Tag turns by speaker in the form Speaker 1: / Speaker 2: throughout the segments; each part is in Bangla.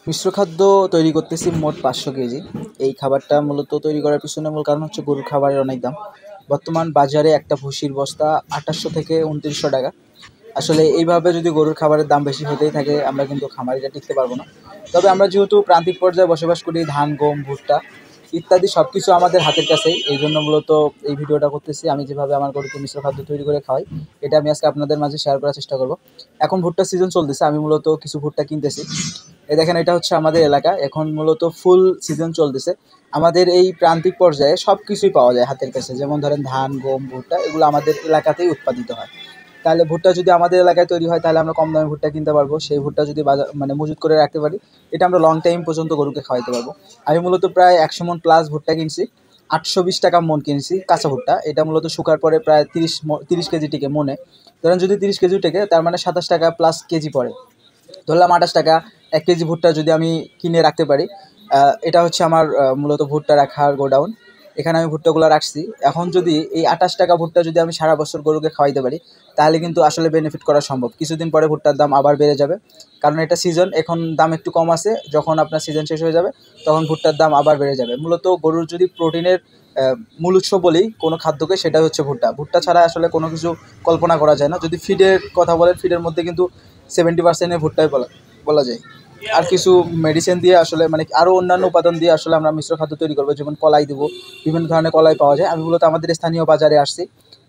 Speaker 1: মিশ্র খাদ্য তৈরি করতেছি মোট 500 কেজি। এই খাবারটা মূলত তৈরি করার পিছনে মূল কারণ হচ্ছে গরুর খাবারের অনেক দাম। বর্তমান বাজারে একটা ভুসির বস্তা 2800 থেকে 2900 টাকা। আসলে এইভাবে যদি গরুর খাবারের দাম বেশি হতেই থাকে আমরা কিন্তু খামারিরা টিকতে পারবো না। তবে আমরা যেহেতু প্রান্তিক পর্যায়ে বসবাস করি, ধান, গম, ভুট্টা ইত্যাদি সব কিছু আমাদের হাতের কাছেই। এই জন্য মূলত এই ভিডিওটা করতেছি। আমি যেভাবে আমার গরুকে মিশ্র খাদ্য তৈরি করে খাওয়াই, এটা আমি আজকে আপনাদের মাঝে শেয়ার করার চেষ্টা করব। এখন ভুট্টার সিজন চলতেছে, আমি মূলত কিছু ভুট্টা কিনতেছি। এই দেখেন, এটা হচ্ছে আমাদের এলাকা, এখন মূলত ফুল সিজন চলতেছে। আমাদের এই প্রান্তিক পর্যায়ে সব কিছুই পাওয়া যায় হাতের কাছে, যেমন ধরেন ধান, গম, ভুট্টা এগুলো আমাদের এলাকাতেই উৎপাদিত হয়। তাহলে ভুট্টা যদি আমাদের এলাকায় তৈরি হয় তাহলে আমরা কম দামে ভুট্টা কিনতে পারবো। সেই ভুট্টা যদি বাজার মজুত করে রাখতে পারি, এটা আমরা লং টাইম পর্যন্ত গরুকে খাওয়াইতে পারবো। আমি মূলত প্রায় 100 মণ প্লাস ভুট্টা কিনছি। 820 টাকা মন কিনছি কাঁচা ভুট্টা। এটা মূলত শুকার পরে প্রায় 30 কেজি টিকে মনে। ধরেন যদি 30 কেজি টেকে, তার মানে 27 টাকা প্লাস কেজি পড়ে। ধরলাম 28 টাকা 1 কেজি ভুট্টা যদি আমি কিনে রাখতে পারি। এটা হচ্ছে আমার মূলত ভুট্টা রাখার গোডাউন। এখানে আমি ভুট্টাগুলো রাখছি। এখন যদি এই 28 টাকা ভুট্টা যদি আমি সারা বছর গরুকে খাওয়াইতে পারি, তাহলে কিন্তু আসলে বেনিফিট করা সম্ভব। কিছুদিন পরে ভুট্টার দাম আবার বেড়ে যাবে, কারণ এটা সিজন। এখন দাম একটু কম আছে, যখন আপনার সিজন শেষ হয়ে যাবে তখন ভুট্টার দাম আবার বেড়ে যাবে। মূলত গরুর যদি প্রোটিনের মূল উৎস বলি কোনো খাদ্যকে, সেটা হচ্ছে ভুট্টা। ভুট্টা ছাড়া আসলে কোনো কিছু কল্পনা করা যায় না। যদি ফিডের কথা বলেন, ফিডের মধ্যে কিন্তু 70% ভুট্টাই বলা যায়। আর কিছু মেডিসিন দিয়ে আসলে আরও অন্যান্য উপাদান দিয়ে আসলে আমরা মিশ্র খাদ্য তৈরি করবো, যেমন কলাই দেবো। বিভিন্ন ধরনের কলাই পাওয়া যায়। আমি মূলত আমাদের স্থানীয় বাজারে আসছি।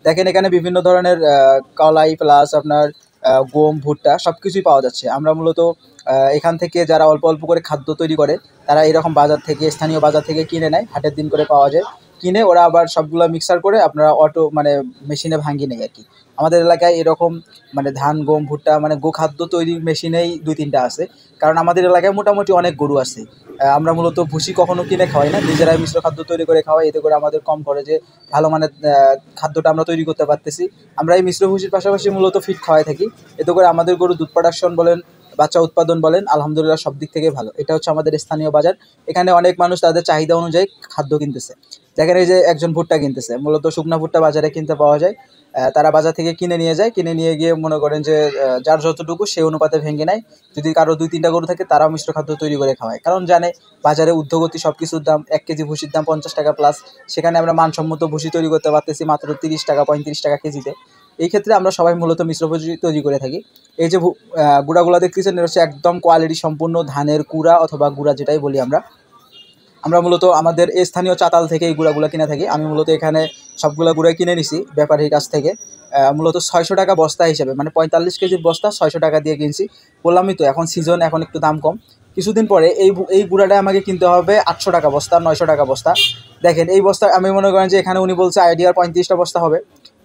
Speaker 1: দেখেন, এখানে বিভিন্ন ধরনের কলাই প্লাস আপনার গম, ভুট্টা সব কিছুই পাওয়া যাচ্ছে। আমরা মূলত এখান থেকে যারা অল্প অল্প করে খাদ্য তৈরি করে, তারা এরকম বাজার থেকে, স্থানীয় বাজার থেকে কিনে নেয়। হাটের দিন করে পাওয়া যায়। কিনে ওরা আবার সবগুলো মিক্সার করে আপনারা মেশিনে ভাঙিয়ে নেয় আর কি। আমাদের এলাকায় এরকম ধান, গম, ভুট্টা গোখাদ্য তৈরির মেশিনেই 2-3টা আছে। কারণ আমাদের এলাকায় মোটামুটি অনেক গরু আছে। আমরা মূলত ভুসি কখনো কিনে খাওয়াই না, নিজেরাই মিশ্র খাদ্য তৈরি করে খাওয়াই। এতে করে আমাদের কম খরচে ভালো মানের খাদ্যটা আমরা তৈরি করতে পারতেছি। আমরা এই মিশ্র ভুসির পাশাপাশি মূলত ফিড খাওয়াই থাকি। এতে করে আমাদের গরু দুধ প্রোডাকশন বলেন, বাচ্চা উৎপাদন বলেন, আলহামদুলিল্লাহ সব দিক থেকে ভালো। এটা হচ্ছে আমাদের স্থানীয় বাজার। এখানে অনেক মানুষ তাদের চাহিদা অনুযায়ী খাদ্য কিনতেছে। দেখেন, এই যে একজন ভুট্টা কিনতেছে, মূলত শুকনা ভুট্টা বাজারে কিনতে পাওয়া যায়। তারা বাজার থেকে কিনে নিয়ে যায়, কিনে নিয়ে গিয়ে মনে করেন যে যার যতটুকু সেই অনুপাতে ভেঙে নেয়। যদি কারো 2-3টা গরু থাকে, তারাও মিশ্র খাদ্য তৈরি করে খাওয়ায়। কারণ জানে বাজারে ঊর্ধ্বগতি সব কিছুর দাম। 1 কেজি ভুসির দাম 50 টাকা প্লাস। সেখানে আমরা মানসম্মত ভুসি তৈরি করতে পারতেছি মাত্র 30 টাকা 35 টাকা কেজিতে। এই ক্ষেত্রে আমরা সবাই মূলত মিশ্র ভুসি তৈরি করে থাকি। এই যে গুঁড়াগুলা দেখতেছেন, এটা হচ্ছে একদম কোয়ালিটি সম্পূর্ণ ধানের কুড়া অথবা গুঁড়া যেটাই বলি আমরা। আমরা মূলত আমাদের এই স্থানীয় চাতাল থেকে এই গুঁড়াগুলো কিনে থাকি। আমি মূলত এখানে সবগুলো গুঁড়াই কিনে নিছি ব্যাপারীর কাছ থেকে। মূলত 600 টাকা বস্তা হিসেবে, 45 কেজির বস্তা 600 টাকা দিয়ে কিনছি। বললামই তো, এখন সিজন, এখন একটু দাম কম। কিছুদিন পরে এই গুঁড়াটা আমাকে কিনতে হবে 800 টাকা বস্তা, 900 টাকা বস্তা। দেখেন, এই বস্তা আমি মনে করেন যে এখানে উনি বলছে আইডিয়ার 35টা বস্তা হবে।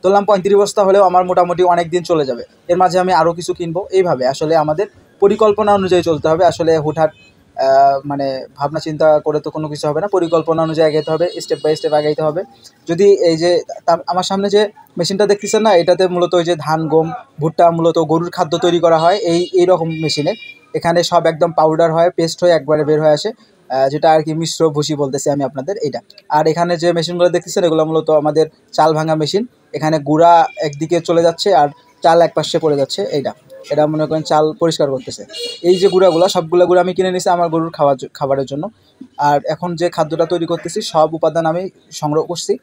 Speaker 1: ধরলাম 35 বস্তা হলেও আমার মোটামুটি অনেক দিন চলে যাবে। এর মাঝে আমি আরও কিছু কিনবো। এইভাবে আসলে আমাদের পরিকল্পনা অনুযায়ী চলতে হবে। আসলে হুটহাট ভাবনা চিন্তা করে তো কোনো কিছু হবে না। পরিকল্পনা অনুযায়ী এগোতে হবে, স্টেপ বাই স্টেপ আগাইতে হবে। যদি এই যে আমার সামনে যে মেশিনটা দেখতেছেন না, এটাতে মূলত ওই যে ধান, গম, ভুট্টা মূলত গরুর খাদ্য তৈরি করা হয় এই রকম মেশিনে। এখানে সব একদম পাউডার হয়, পেস্ট হয়ে একবারে বের হয়ে আসে, যেটা আর কি মিশ্র ভুসি বলতেছি আমি আপনাদের এইটা। আর এখানে যে মেশিনগুলো দেখতেছেন, এগুলো মূলত আমাদের চাল ভাঙা মেশিন। এখানে গুঁড়া একদিকে চলে যাচ্ছে আর চাল এক পাশে পড়ে যাচ্ছে। এটা মনে করেন চাল পরিষ্কার করতেছে। এই যে গুঁড়াগুলো, সবগুলো গুঁড়া আমি কিনে নিছি আমার গরুর খাবারের জন্য। আর এখন যে খাদ্যটা তৈরি করতেছি, সব উপাদান আমি সংগ্রহ করছি।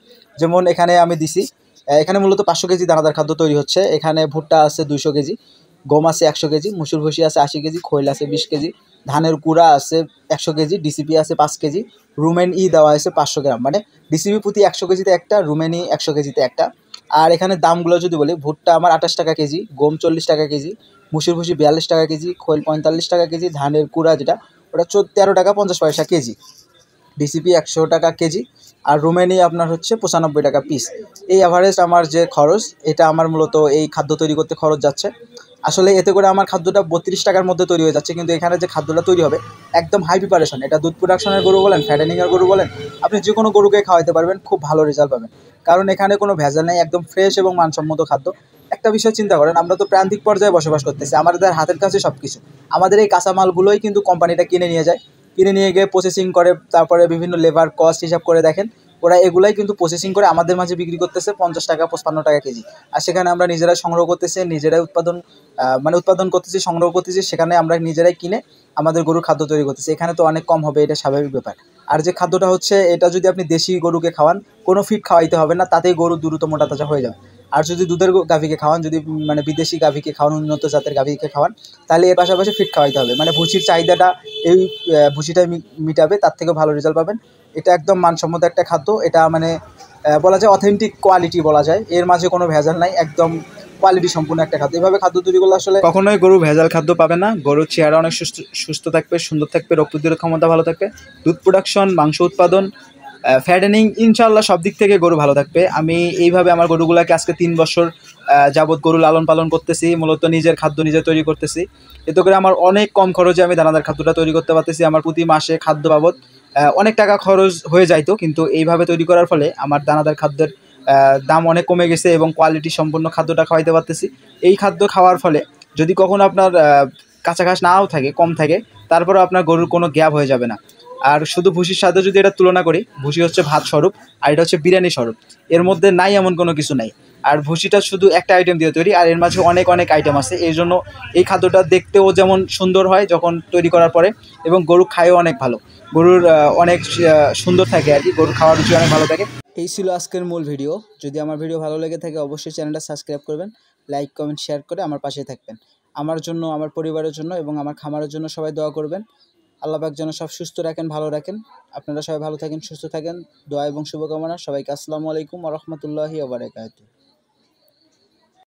Speaker 1: যেমন এখানে আমি দিছি, এখানে মূলত 500 কেজি দানাদার খাদ্য তৈরি হচ্ছে। এখানে ভুট্টা আছে 200 কেজি, গম আছে 100 কেজি, মুসুর ভুসি আছে 80 কেজি, খৈল আছে 20 কেজি, ধানের কুড়া আছে 100 কেজি, ডিসিপি আছে 5 কেজি, রুমেন দেওয়া হয়েছে 500 গ্রাম। ডিসিপি প্রতি 100 কেজিতে একটা, রুমেন 100 কেজিতে একটা। আর এখানে দামগুলো যদি বলি, ভুট্টা আমার 28 টাকা কেজি, গম 40 টাকা কেজি, মুসুর ভুসি 42 টাকা কেজি, খৈল 45 টাকা কেজি, ধানের কুড়া যেটা ওটা 13 টাকা 50 পয়সা কেজি, ডিসিপি 100 টাকা কেজি, আর রুমেনি আপনার হচ্ছে 95 টাকা পিস। এই অ্যাভারেজ আমার যে খরচ, এটা আমার মূলত এই খাদ্য তৈরি করতে খরচ যাচ্ছে। আসলে এতে করে আমার খাদ্যটা 32 টাকার মধ্যে তৈরি হয়ে যাচ্ছে। কিন্তু এখানে যে খাদ্যটা তৈরি হবে একদম হাই প্রিপারেশন। এটা দুধ প্রোডাকশনের গরু বলেন, ফ্যাটেনিংয়ের গরু বলেন, আপনি যে কোনো গরুকে খাওয়াতে পারবেন, খুব ভালো রেজাল্ট পাবেন। কারণ এখানে কোনো ভেজাল নেই, একদম ফ্রেশ এবং মানসম্মত খাদ্য। একটা বিষয় চিন্তা করেন, আমরা তো প্রান্তিক পর্যায়ে বসবাস করতেছি, আমাদের হাতের কাছে সব কিছু। আমাদের এই কাঁচামালগুলোই কিন্তু কোম্পানিটা কিনে নিয়ে যায়, কিনে নিয়ে গিয়ে প্রসেসিং করে, তারপরে বিভিন্ন লেবার কস্ট হিসাব করে দেখেন ওরা এগুলাই কিন্তু প্রসেসিং করে আমাদের মাঝে বিক্রি করতেছে 50 টাকা 55 টাকা কেজি। আর সেখানে আমরা নিজেরাই সংগ্রহ করতেছি, নিজেরাই উৎপাদন করতেছি, সংগ্রহ করতেছি, সেখানে আমরা নিজেরাই কিনে আমাদের গরুর খাদ্য তৈরি করতেছি। এখানে তো অনেক কম হবে, এটা স্বাভাবিক ব্যাপার। আর যে খাদ্যটা হচ্ছে, এটা যদি আপনি দেশি গরুকে খাওয়ান, কোনো ফিড খাওয়াইতে হবে না, তাতেই গরু দ্রুত মোটা তাজা হয়ে যাবে। আর যদি দুধের গাভীকে খাওয়ান, যদি বিদেশি গাভীকে খাওয়ান, উন্নত জাতের গাভীকে খাওয়ান, তাহলে এর পাশাপাশি ফিড খাওয়াইতে হবে। ভুসির চাহিদাটা এই ভুসিটাই মিটাবে, তার থেকেও ভালো রেজাল্ট পাবেন। এটা একদম মানসম্মত একটা খাদ্য। এটা বলা যায় অথেন্টিক কোয়ালিটি বলা যায়, এর মাঝে কোনো ভেজাল নাই, একদম কোয়ালিটি সম্পূর্ণ একটা খাদ্য। এভাবে খাদ্য তৈরি করলে আসলে কখনোই গরু ভেজাল খাদ্য পাবে না। গরুর চেহারা অনেক সুস্থ থাকবে, সুন্দর থাকবে, রোগ প্রতিরোধ ক্ষমতা ভালো থাকবে, দুধ প্রোডাকশন, মাংস উৎপাদন, ফ্যাটেনিং, ইনশাল্লাহ সব দিক থেকে গরু ভালো থাকবে। আমি এইভাবে আমার গরুগুলোকে আজকে 3 বছর যাবৎ গরু লালন পালন করতেছি, মূলত নিজের খাদ্য নিজে তৈরি করতেছি। এতে করে আমার অনেক কম খরচে আমি দানাদার খাদ্যটা তৈরি করতে পারতেছি। আমার প্রতি মাসে খাদ্য বাবদ অনেক টাকা খরচ হয়ে যাইতো, কিন্তু এইভাবে তৈরি করার ফলে আমার দানাদার খাদ্যের দাম অনেক কমে গেছে এবং কোয়ালিটি সম্পন্ন খাদ্যটা খাওয়াইতে পারতেছি। এই খাদ্য খাওয়ার ফলে যদি কখনো আপনার কাঁচা ঘাস নাও থাকে, কম থাকে, তারপরেও আপনার গরুর কোনো গ্যাপ হয়ে যাবে না। আর শুধু ভুসির সাথে যদি এটা তুলনা করি, ভুসি হচ্ছে ভাত স্বরূপ, আর এটা হচ্ছে বিরিয়ানি স্বরূপ। এর মধ্যে নাই এমন কোনো কিছু নাই। আর ভুসিটা শুধু একটা আইটেম দিয়ে তৈরি, আর এর মাঝে অনেক অনেক আইটেম আছে। এই জন্য এই খাদ্যটা দেখতেও যেমন সুন্দর হয় যখন তৈরি করার পরে, এবং গরু খায়ও অনেক ভালো। গরুর অনেক সুন্দর থাকে আর কি, গরুর খাওয়ার রুচি অনেক ভালো থাকে। এই ছিল আজকের মূল ভিডিও। যদি আমার ভিডিও ভালো লেগে থাকে অবশ্যই চ্যানেলটা সাবস্ক্রাইব করবেন, লাইক কমেন্ট শেয়ার করে আমার পাশে থাকবেন। আমার জন্য, আমার পরিবারের জন্য এবং আমার খামারের জন্য সবাই দোয়া করবেন। আল্লাহ পাক যেন সব সুস্থ রাখেন, ভালো রাখেন। আপনারা সবাই ভালো থাকেন, সুস্থ থাকেন, দোয়া এবং শুভকামনা। সবাইকে আসসালামু আলাইকুম ওয়া রাহমাতুল্লাহি ওয়া বারাকাতুহু।